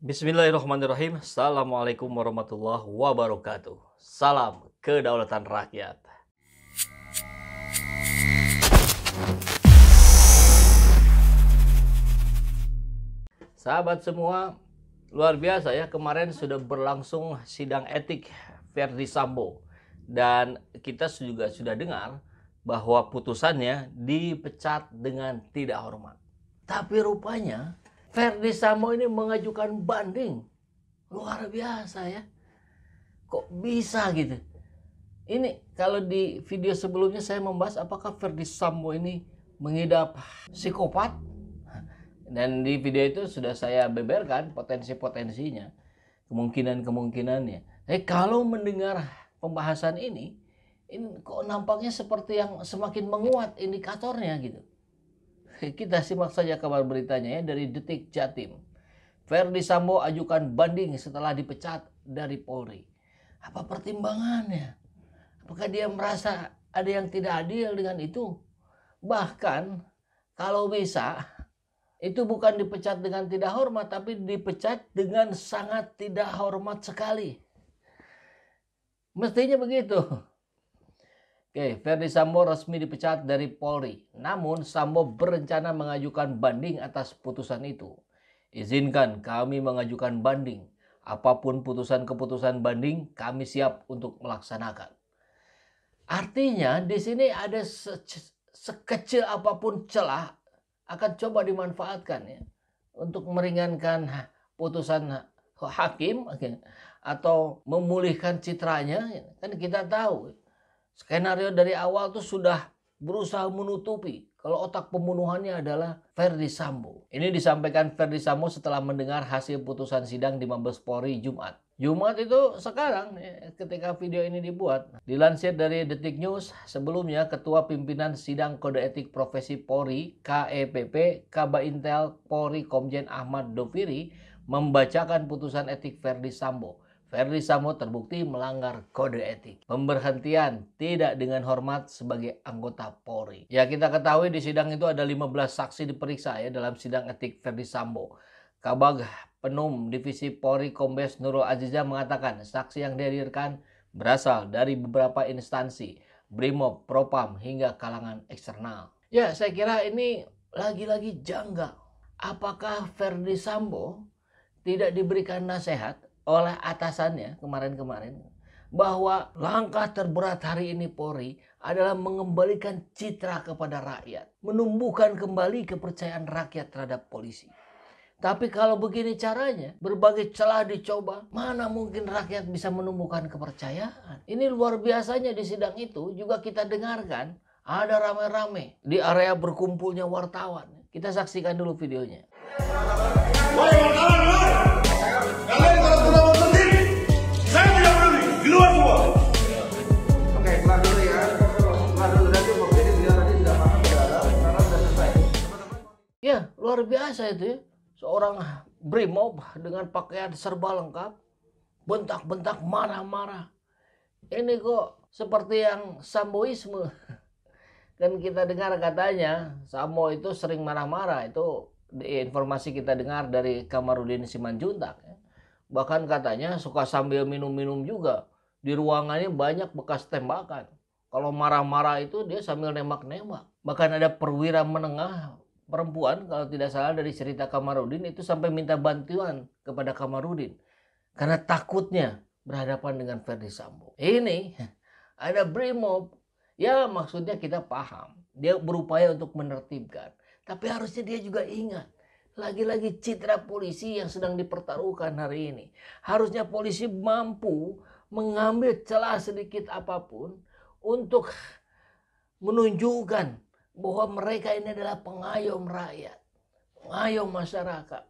Bismillahirrahmanirrahim. Assalamualaikum warahmatullahi wabarakatuh. Salam kedaulatan rakyat. Sahabat semua, luar biasa ya. Kemarin sudah berlangsung sidang etik Verdi Sambo. Dan kita juga sudah dengar bahwa putusannya dipecat dengan tidak hormat. Tapi rupanya Verdi Sambo ini mengajukan banding. Luar biasa ya. Kok bisa gitu? Ini kalau di video sebelumnya saya membahas apakah Verdi Sambo ini mengidap psikopat. Dan di video itu sudah saya beberkan potensi-potensinya. Kemungkinan-kemungkinannya. Kalau mendengar pembahasan ini kok nampaknya seperti yang semakin menguat indikatornya gitu. Kita simak saja kabar beritanya ya dari Detik Jatim. Verdi Sambo ajukan banding setelah dipecat dari Polri. Apa pertimbangannya? Apakah dia merasa ada yang tidak adil dengan itu? Bahkan kalau bisa itu bukan dipecat dengan tidak hormat, tapi dipecat dengan sangat tidak hormat sekali. Mestinya begitu. Oke, Verdi Sambo resmi dipecat dari Polri. Namun Sambo berencana mengajukan banding atas putusan itu. Izinkan kami mengajukan banding. Apapun keputusan banding, kami siap untuk melaksanakan. Artinya di sini ada sekecil apapun celah akan coba dimanfaatkan ya untuk meringankan putusan hakim atau memulihkan citranya. Kan kita tahu skenario dari awal tuh sudah berusaha menutupi kalau otak pembunuhannya adalah Verdi Sambo. Ini disampaikan Verdi Sambo setelah mendengar hasil putusan sidang di Mabes Polri Jumat. Jumat itu sekarang ketika video ini dibuat. Dilansir dari Detik News, sebelumnya Ketua Pimpinan Sidang Kode Etik Profesi Polri KEPP Kabaintel Polri Komjen Ahmad Doviri membacakan putusan etik Verdi Sambo. Verdi Sambo terbukti melanggar kode etik. Pemberhentian tidak dengan hormat sebagai anggota Polri. Ya, kita ketahui di sidang itu ada 15 saksi diperiksa ya dalam sidang etik Verdi Sambo. Kabag Penum Divisi Polri Kombes Nurul Aziza mengatakan saksi yang dihadirkan berasal dari beberapa instansi, Brimob, Propam, hingga kalangan eksternal. Ya, saya kira ini lagi-lagi janggal. Apakah Verdi Sambo tidak diberikan nasihat oleh atasannya kemarin-kemarin bahwa langkah terberat hari ini Polri adalah mengembalikan citra kepada rakyat, menumbuhkan kembali kepercayaan rakyat terhadap polisi. Tapi kalau begini caranya, berbagai celah dicoba, mana mungkin rakyat bisa menumbuhkan kepercayaan. Ini luar biasanya di sidang itu juga kita dengarkan ada rame-rame di area berkumpulnya wartawan. Kita saksikan dulu videonya. Woi wartawan, kalian kalau sudah mau berdiri, saya tidak berdiri, di luar semua. Oke, kelar dulu ya. Kelar dulu nanti mau berdiri biar tadi tidak paham karena sudah selesai. Ya, luar biasa itu ya. Seorang Brimob dengan pakaian serba lengkap, bentak-bentak, marah-marah. Ini kok seperti yang Samboisme. Kan kita dengar katanya Sambo itu sering marah-marah. Itu informasi kita dengar dari Kamarudin Simanjuntak. Bahkan katanya suka sambil minum-minum juga. Di ruangannya banyak bekas tembakan. Kalau marah-marah itu dia sambil nembak-nembak. Bahkan ada perwira menengah perempuan, kalau tidak salah dari cerita Kamarudin, itu sampai minta bantuan kepada Kamarudin karena takutnya berhadapan dengan Verdi Sambo. Ini ada Brimob, ya maksudnya kita paham, dia berupaya untuk menertibkan, tapi harusnya dia juga ingat, lagi-lagi citra polisi yang sedang dipertaruhkan hari ini. Harusnya polisi mampu mengambil celah sedikit apapun untuk menunjukkan bahwa mereka ini adalah pengayom rakyat, pengayom masyarakat,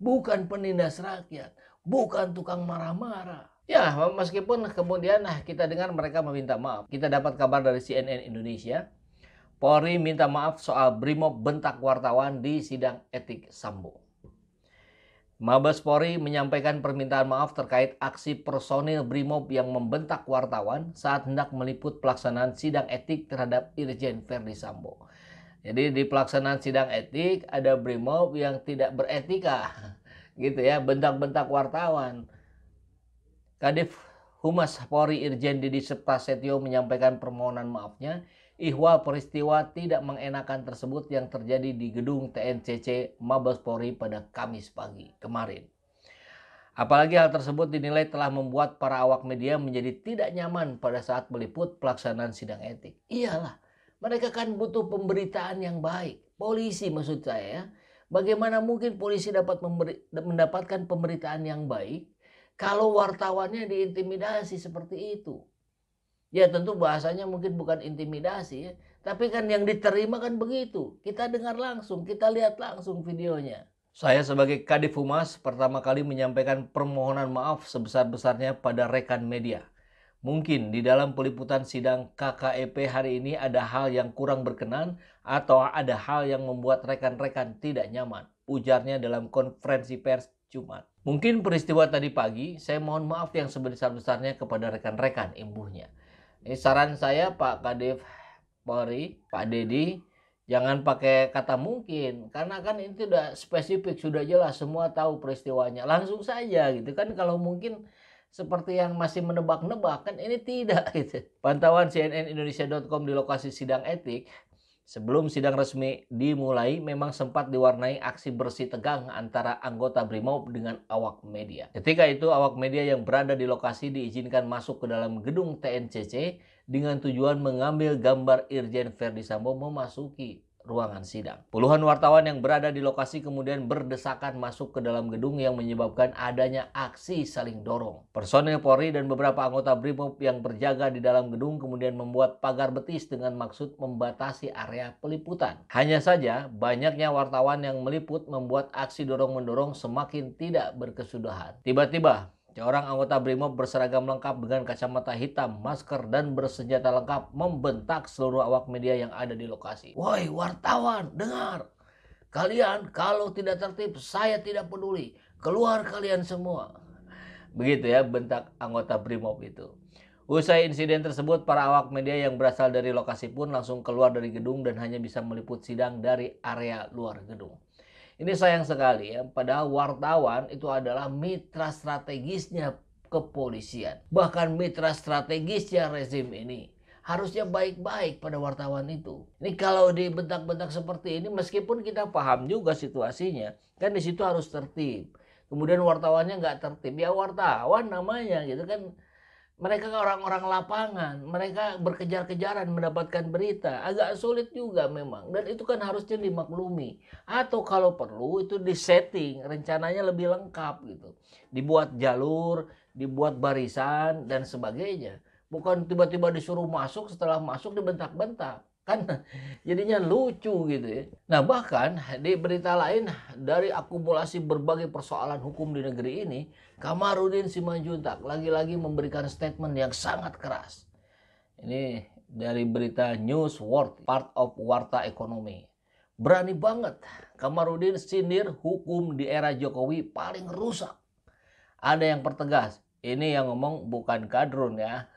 bukan penindas rakyat, bukan tukang marah-marah. Ya, meskipun kemudian kita dengar mereka meminta maaf. Kita dapat kabar dari CNN Indonesia, Polri minta maaf soal Brimob bentak wartawan di sidang etik Sambo. Mabes Polri menyampaikan permintaan maaf terkait aksi personil Brimob yang membentak wartawan saat hendak meliput pelaksanaan sidang etik terhadap Irjen Verdi Sambo. Jadi di pelaksanaan sidang etik ada Brimob yang tidak beretika. gitu ya, bentak-bentak wartawan. Kadif Humas Polri Irjen Didi Prasetyo menyampaikan permohonan maafnya ihwal peristiwa tidak mengenakan tersebut yang terjadi di gedung TNCC Mabes Polri pada Kamis pagi kemarin. Apalagi hal tersebut dinilai telah membuat para awak media menjadi tidak nyaman pada saat meliput pelaksanaan sidang etik. Iyalah, mereka kan butuh pemberitaan yang baik. Polisi maksud saya ya. Bagaimana mungkin polisi dapat mendapatkan pemberitaan yang baik kalau wartawannya diintimidasi seperti itu? Ya tentu bahasanya mungkin bukan intimidasi ya. Tapi kan yang diterima kan begitu. Kita dengar langsung, kita lihat langsung videonya. Saya sebagai Kadif Humas pertama kali menyampaikan permohonan maaf sebesar-besarnya pada rekan media. Mungkin di dalam peliputan sidang KKEP hari ini ada hal yang kurang berkenan atau ada hal yang membuat rekan-rekan tidak nyaman. Ujarnya dalam konferensi pers Jumat. Mungkin peristiwa tadi pagi, saya mohon maaf yang sebesar-besarnya kepada rekan-rekan, imbuhnya. Ini saran saya Pak Kadif Polri, Pak Dedi, jangan pakai kata mungkin. Karena kan itu sudah spesifik, sudah jelas, semua tahu peristiwanya. Langsung saja gitu kan, kalau mungkin seperti yang masih menebak-nebak kan ini tidak gitu. Pantauan cnnindonesia.com di lokasi sidang etik sebelum sidang resmi dimulai memang sempat diwarnai aksi bersih tegang antara anggota BRIMOB dengan awak media. Ketika itu awak media yang berada di lokasi diizinkan masuk ke dalam gedung TNCC dengan tujuan mengambil gambar Irjen Verdi Sambo memasuki ruangan sidang. Puluhan wartawan yang berada di lokasi kemudian berdesakan masuk ke dalam gedung yang menyebabkan adanya aksi saling dorong. Personel Polri dan beberapa anggota BRIMOB yang berjaga di dalam gedung kemudian membuat pagar betis dengan maksud membatasi area peliputan. Hanya saja banyaknya wartawan yang meliput membuat aksi dorong-mendorong semakin tidak berkesudahan. Tiba-tiba seorang anggota BRIMOB berseragam lengkap dengan kacamata hitam, masker, dan bersenjata lengkap membentak seluruh awak media yang ada di lokasi. Woi wartawan, dengar! Kalian kalau tidak tertib, saya tidak peduli. Keluar kalian semua. Begitu ya bentak anggota BRIMOB itu. Usai insiden tersebut, para awak media yang berasal dari lokasi pun langsung keluar dari gedung dan hanya bisa meliput sidang dari area luar gedung. Ini sayang sekali ya, padahal wartawan itu adalah mitra strategisnya kepolisian. Bahkan mitra strategisnya rezim ini. Harusnya baik-baik pada wartawan itu. Ini kalau dibentak-bentak seperti ini, meskipun kita paham juga situasinya, kan di situ harus tertib. Kemudian wartawannya nggak tertib, ya wartawan namanya gitu kan. Mereka orang-orang lapangan, mereka berkejar-kejaran mendapatkan berita. Agak sulit juga memang. Dan itu kan harusnya dimaklumi. Atau kalau perlu itu disetting, rencananya lebih lengkap gitu. Dibuat jalur, dibuat barisan, dan sebagainya. Bukan tiba-tiba disuruh masuk, setelah masuk dibentak-bentak. Kan jadinya lucu gitu ya. Nah bahkan di berita lain dari akumulasi berbagai persoalan hukum di negeri ini, Kamarudin Simanjuntak lagi-lagi memberikan statement yang sangat keras. Ini dari berita News World, part of Warta Ekonomi. Berani banget Kamarudin sindir hukum di era Jokowi paling rusak. Ada yang pertegas, ini yang ngomong bukan kadrun ya.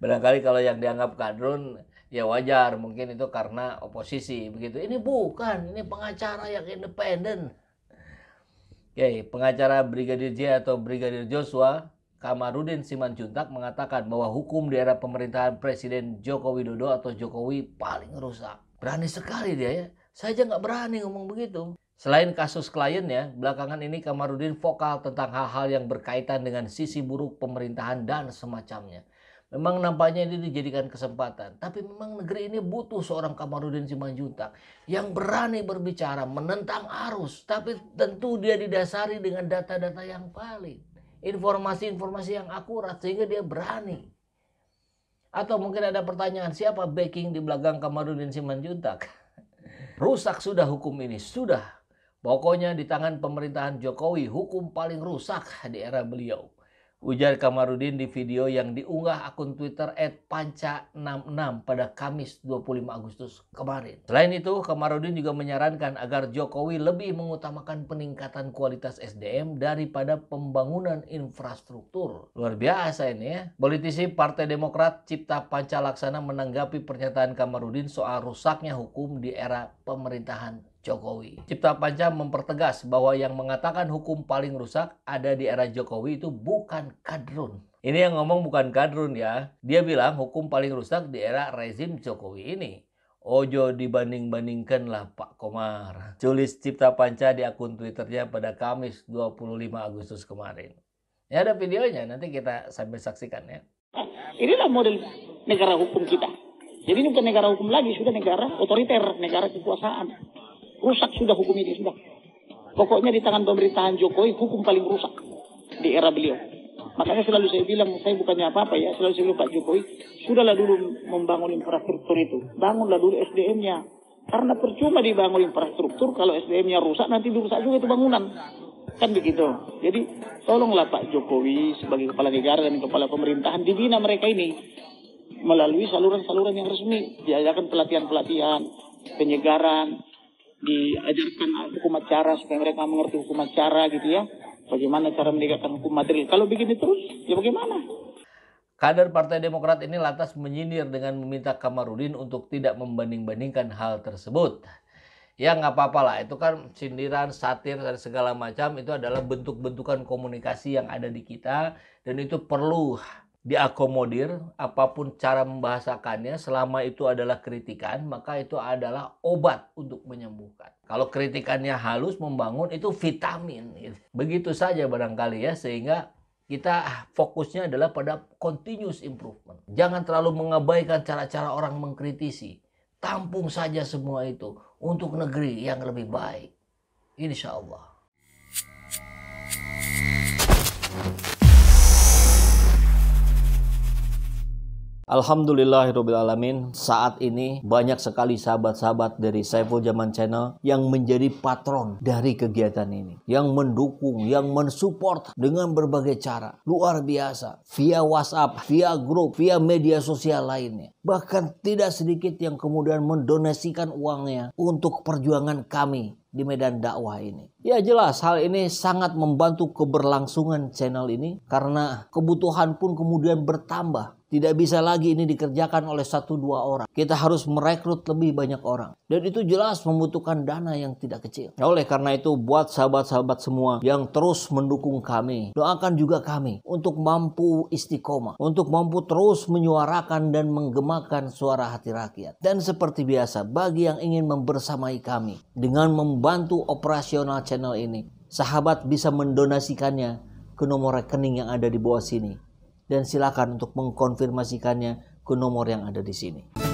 Barangkali kalau yang dianggap kadrun ya wajar, mungkin itu karena oposisi begitu. Ini bukan, ini pengacara yang independen. Oke, pengacara Brigadir J atau Brigadir Joshua, Kamarudin Simanjuntak mengatakan bahwa hukum di era pemerintahan Presiden Joko Widodo atau Jokowi paling rusak. Berani sekali dia ya. Saya aja nggak berani ngomong begitu. Selain kasus kliennya, belakangan ini Kamarudin vokal tentang hal-hal yang berkaitan dengan sisi buruk pemerintahan dan semacamnya. Memang nampaknya ini dijadikan kesempatan. Tapi memang negeri ini butuh seorang Kamarudin Simanjuntak yang berani berbicara menentang arus. Tapi tentu dia didasari dengan data-data yang valid. Informasi-informasi yang akurat sehingga dia berani. Atau mungkin ada pertanyaan, siapa backing di belakang Kamarudin Simanjuntak? Rusak sudah hukum ini, sudah. Pokoknya di tangan pemerintahan Jokowi hukum paling rusak di era beliau. Ujar Kamarudin di video yang diunggah akun Twitter @panca66 pada Kamis 25 Agustus kemarin. Selain itu, Kamarudin juga menyarankan agar Jokowi lebih mengutamakan peningkatan kualitas SDM daripada pembangunan infrastruktur. Luar biasa ini ya. Politisi Partai Demokrat Cipta Panca Laksana menanggapi pernyataan Kamarudin soal rusaknya hukum di era pemerintahan Jokowi. Cipta Panca mempertegas bahwa yang mengatakan hukum paling rusak ada di era Jokowi itu bukan kadrun. Ini yang ngomong bukan kadrun ya. Dia bilang hukum paling rusak di era rezim Jokowi ini. Ojo dibanding-bandingkan lah Pak Komar. Tulis Cipta Panca di akun Twitternya pada Kamis 25 Agustus kemarin. Ya ada videonya, nanti kita sambil saksikan ya. Inilah model negara hukum kita. Jadi ini bukan negara hukum lagi, sudah negara otoriter, negara kekuasaan. Rusak sudah hukum ini, sudah. Pokoknya di tangan pemerintahan Jokowi, hukum paling rusak di era beliau. Makanya selalu saya bilang, saya bukannya apa-apa ya, selalu saya bilang Pak Jokowi, sudahlah dulu membangun infrastruktur itu. Bangunlah dulu SDM-nya. Karena percuma dibangun infrastruktur, kalau SDM-nya rusak, nanti dirusak juga itu bangunan. Kan begitu. Jadi, tolonglah Pak Jokowi sebagai kepala negara dan kepala pemerintahan, dibina mereka ini melalui saluran-saluran yang resmi. Diajarkan pelatihan-pelatihan, penyegaran, diajarkan hukum acara supaya mereka mengerti hukum acara gitu ya. Bagaimana cara menegakkan hukum material. Kalau begini terus, ya bagaimana? Kader Partai Demokrat ini lantas menyindir dengan meminta Kamarudin untuk tidak membanding-bandingkan hal tersebut. Ya nggak apa-apa lah, itu kan sindiran, satir, dan segala macam itu adalah bentuk-bentukan komunikasi yang ada di kita. Dan itu perlu diakomodir apapun cara membahasakannya, selama itu adalah kritikan, maka itu adalah obat untuk menyembuhkan. Kalau kritikannya halus, membangun, itu vitamin. Begitu saja barangkali ya, sehingga kita fokusnya adalah pada continuous improvement. Jangan terlalu mengabaikan cara-cara orang mengkritisi. Tampung saja semua itu untuk negeri yang lebih baik. Insya Allah. Alhamdulillahirrabbilalamin, saat ini banyak sekali sahabat-sahabat dari Saiful Zaman Channel yang menjadi patron dari kegiatan ini. Yang mendukung, yang mensupport dengan berbagai cara. Luar biasa. Via WhatsApp, via grup, via media sosial lainnya. Bahkan tidak sedikit yang kemudian mendonasikan uangnya untuk perjuangan kami di medan dakwah ini. Ya jelas hal ini sangat membantu keberlangsungan channel ini karena kebutuhan pun kemudian bertambah. Tidak bisa lagi ini dikerjakan oleh 1-2 orang. Kita harus merekrut lebih banyak orang. Dan itu jelas membutuhkan dana yang tidak kecil. Nah, oleh karena itu buat sahabat-sahabat semua yang terus mendukung kami, doakan juga kami untuk mampu istiqomah, untuk mampu terus menyuarakan dan menggemakan suara hati rakyat. Dan seperti biasa, bagi yang ingin membersamai kami dengan membantu operasional channel ini, sahabat bisa mendonasikannya ke nomor rekening yang ada di bawah sini. Dan silakan untuk mengkonfirmasikannya ke nomor yang ada di sini.